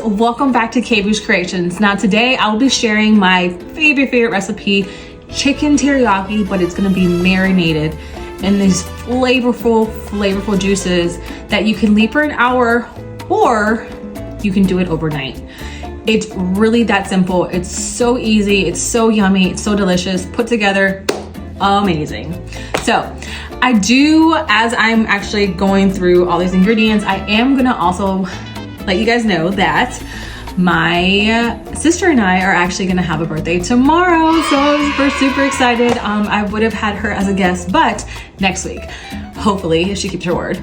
welcome back to K-Boosh Creations. Now today I will be sharing my favorite recipe, chicken teriyaki, but it's gonna be marinated in these flavorful juices that you can leave for an hour or you can do it overnight. It's really that simple. It's so easy, it's so yummy, it's so delicious, put together, amazing. So I do, as I'm actually going through all these ingredients, I am gonna also let you guys know that my sister and I are actually gonna have a birthday tomorrow. So we're super excited. I would have had her as a guest, but next week, hopefully, if she keeps her word,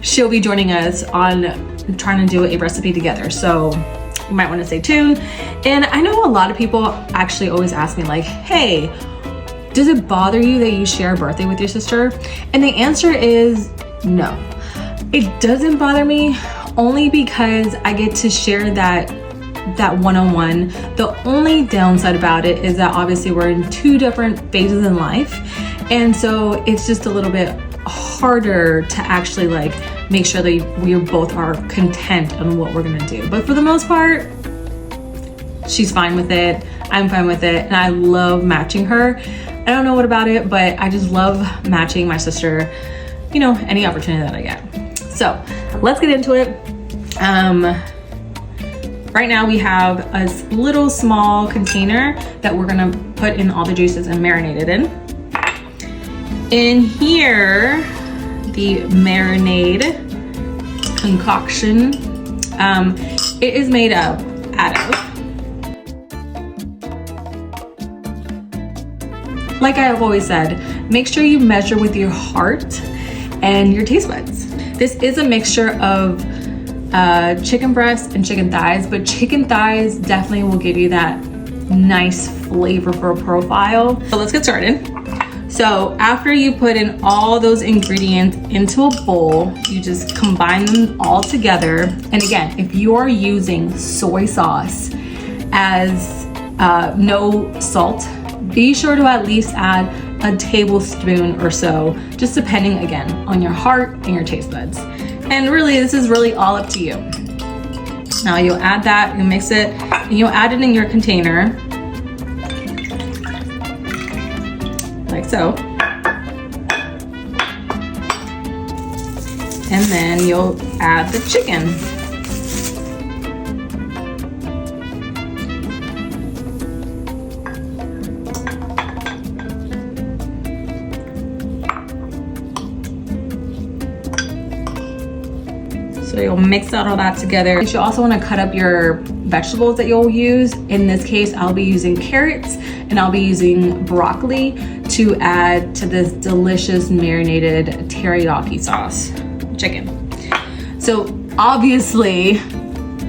she'll be joining us on trying to do a recipe together. So you might wanna stay tuned. And I know a lot of people actually always ask me like, hey, does it bother you that you share a birthday with your sister? And the answer is no. It doesn't bother me, only because I get to share that one-on-one. The only downside about it is that obviously we're in two different phases in life. And so it's just a little bit harder to actually like make sure that we both are content on what we're gonna do. But for the most part, she's fine with it, I'm fine with it, and I love matching her. I don't know what about it, but I just love matching my sister, you know, any opportunity that I get. So let's get into it. Right now we have a little small container that we're gonna put in all the juices and marinate it in. In here, the marinade concoction, it is made out of, like I've always said, make sure you measure with your heart and your taste buds. This is a mixture of chicken breast and chicken thighs, but chicken thighs definitely will give you that nice flavorful profile. So let's get started. So after you put in all those ingredients into a bowl, you just combine them all together. And again, if you are using soy sauce as no salt, be sure to at least add a tablespoon or so, just depending again on your heart and your taste buds. And really, this is really all up to you. Now you'll add that, you mix it, and you'll add it in your container, like so. And then you'll add the chicken. So you'll mix out all that together. You also want to cut up your vegetables that you'll use. In this case, I'll be using carrots and I'll be using broccoli to add to this delicious marinated teriyaki sauce chicken. So obviously,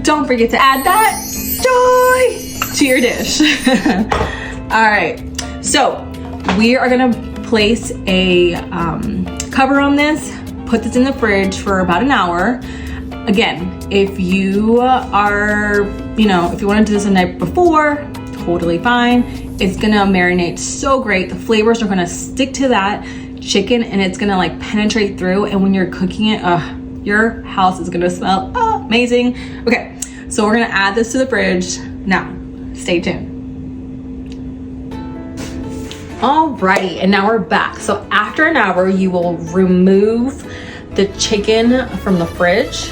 don't forget to add that joy to your dish. All right, so we are gonna place a cover on this, put this in the fridge for about an hour. Again, if you are, if you want to do this the night before, totally fine. It's gonna marinate so great. The flavors are gonna stick to that chicken and it's gonna like penetrate through. And when you're cooking it, your house is gonna smell amazing. Okay, so we're gonna add this to the fridge. Now, stay tuned. Alrighty, and now we're back. So after an hour, you will remove the chicken from the fridge.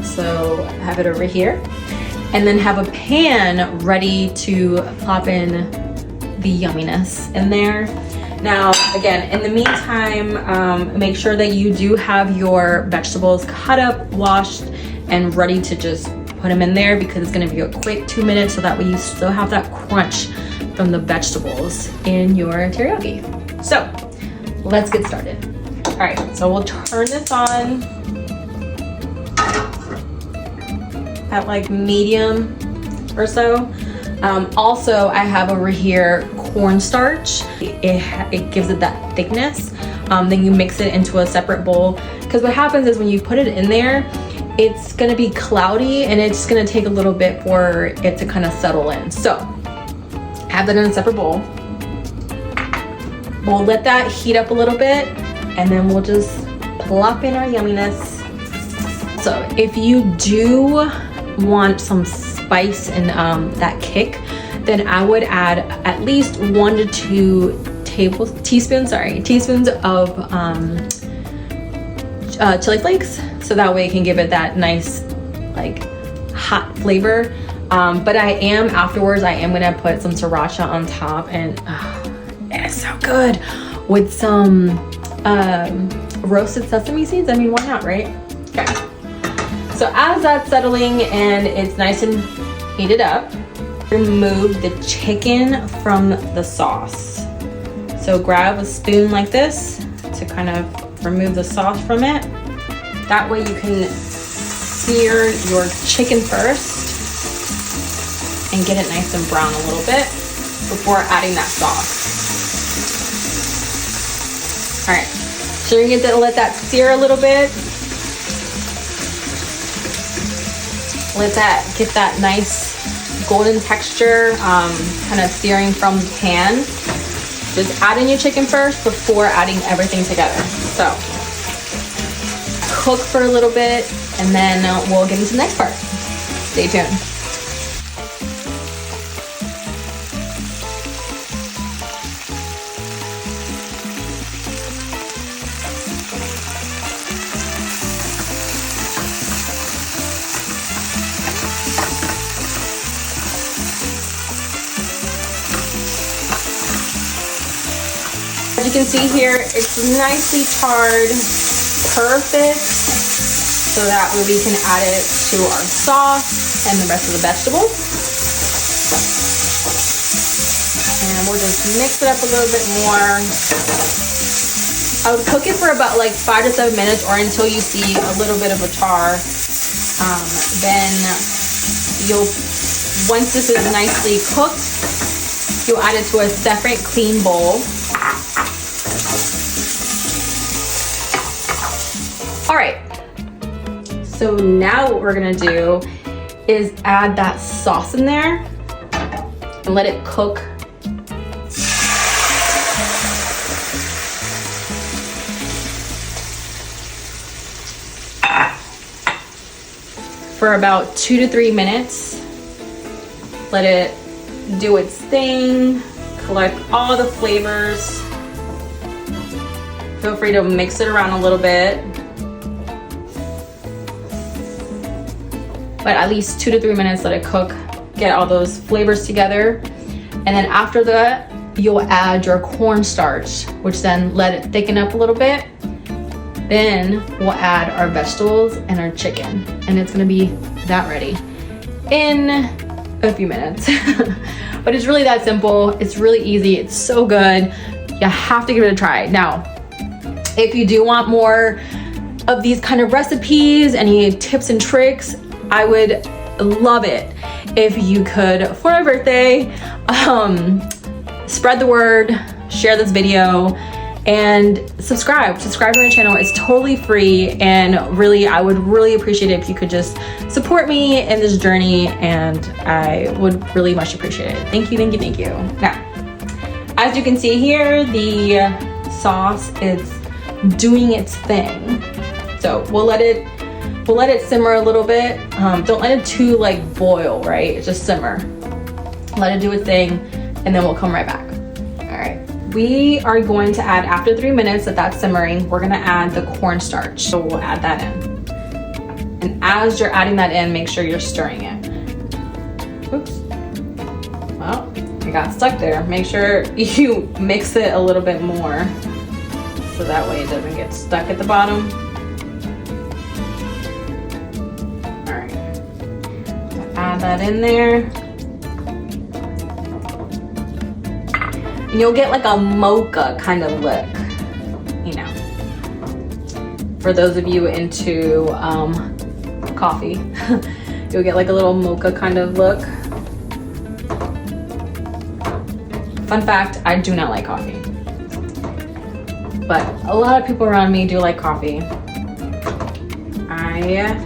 So have it over here, and then have a pan ready to plop in the yumminess in there. Now, again, in the meantime, make sure that you do have your vegetables cut up, washed, and ready to just put them in there because it's gonna be a quick 2 minutes, so that way you still have that crunch from the vegetables in your teriyaki. So let's get started. All right, so we'll turn this on at like medium or so. Also, I have over here cornstarch. It gives it that thickness. Then you mix it into a separate bowl, because what happens is when you put it in there, it's gonna be cloudy and it's gonna take a little bit for it to kind of settle in. So have that in a separate bowl. We'll let that heat up a little bit and then we'll just plop in our yumminess. So if you do want some spice and that kick, then I would add at least 1 to 2 teaspoons of chili flakes, so that way it can give it that nice like hot flavor. But afterwards I am gonna put some sriracha on top, and it's so good with some roasted sesame seeds. I mean, why not, right? Okay. So as that's settling and it's nice and heated up, remove the chicken from the sauce. So grab a spoon like this to kind of remove the sauce from it. That way you can sear your chicken first and get it nice and brown a little bit before adding that sauce. All right, so you're gonna let that sear a little bit. Let that get that nice golden texture, kind of searing from the pan. Just add in your chicken first before adding everything together. So cook for a little bit, and then we'll get into the next part. Stay tuned. As you can see here, it's nicely charred, perfect, so that way we can add it to our sauce and the rest of the vegetables. And we'll just mix it up a little bit more. I would cook it for about like 5 to 7 minutes, or until you see a little bit of a char. Then once this is nicely cooked, you'll add it to a separate clean bowl. All right, so now what we're gonna do is add that sauce in there and let it cook for about 2 to 3 minutes. Let it do its thing, collect all the flavors. Feel free to mix it around a little bit. But at least 2 to 3 minutes, let it cook, get all those flavors together. And then after that, you'll add your cornstarch, which then let it thicken up a little bit. Then we'll add our vegetables and our chicken, and it's gonna be that ready in a few minutes. But it's really that simple. It's really easy. It's so good. You have to give it a try. Now, if you do want more of these kind of recipes, any tips and tricks, I would love it if you could, for my birthday, spread the word, share this video, and subscribe to my channel. It's totally free, and really, I would really appreciate it if you could just support me in this journey, and I would really much appreciate it. Thank you, thank you, thank you. Now, as you can see here, the sauce is doing its thing. So we'll let it simmer a little bit. Don't let it too like boil, right? Just simmer. Let it do its thing, and then we'll come right back. All right. We are going to add, after 3 minutes that that's simmering, we're gonna add the cornstarch. So we'll add that in. And as you're adding that in, make sure you're stirring it. Oops. Well, it got stuck there. Make sure you mix it a little bit more, so that way it doesn't get stuck at the bottom. Add that in there. And you'll get like a mocha kind of look, you know. For those of you into coffee, you'll get like a little mocha kind of look. Fun fact, I do not like coffee. But a lot of people around me do like coffee. I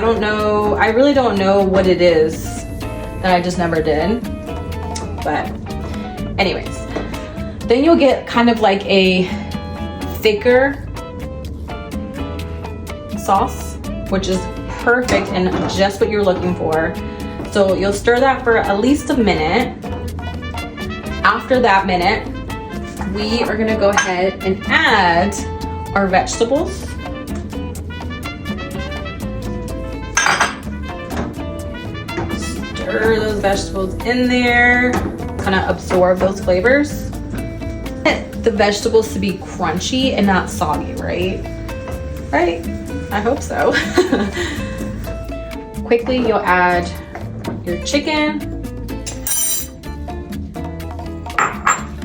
don't know. I really don't know what it is that I just never did. But anyways, then you'll get kind of like a thicker sauce, which is perfect and just what you're looking for. So you'll stir that for at least a minute. After that minute, we are gonna go ahead and add our vegetables. Stir those vegetables in there, kind of absorb those flavors. The vegetables to be crunchy and not soggy, right? Right? I hope so. Quickly, you'll add your chicken.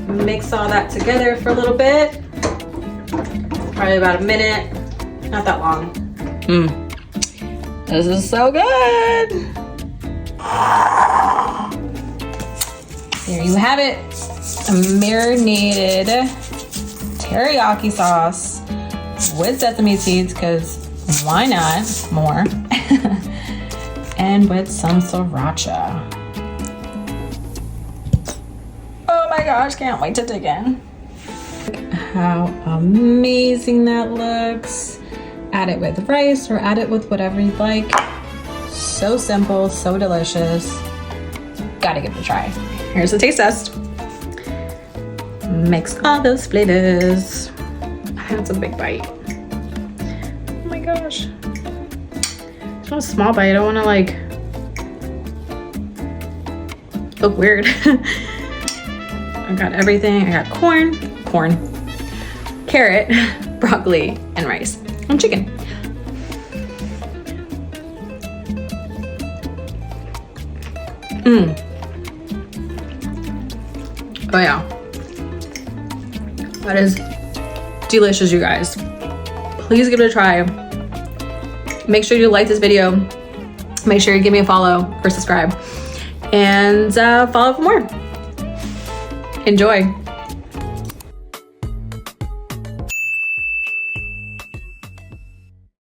Mix all that together for a little bit. Probably about a minute. Not that long. This is so good. There you have it. A marinated teriyaki sauce with sesame seeds, because why not? More. And with some sriracha. Oh my gosh, can't wait to dig in. Look how amazing that looks. Add it with rice or add it with whatever you'd like. So simple, so delicious. Gotta give it a try. Here's the taste test. Mix all those flavors. That's a big bite. Oh my gosh. It's not a small bite. I don't want to like look weird. I got everything. I got corn, carrot, broccoli, and rice, and chicken. Oh yeah. That is delicious, you guys. Please give it a try. Make sure you like this video. Make sure you give me a follow or subscribe. And follow for more. Enjoy.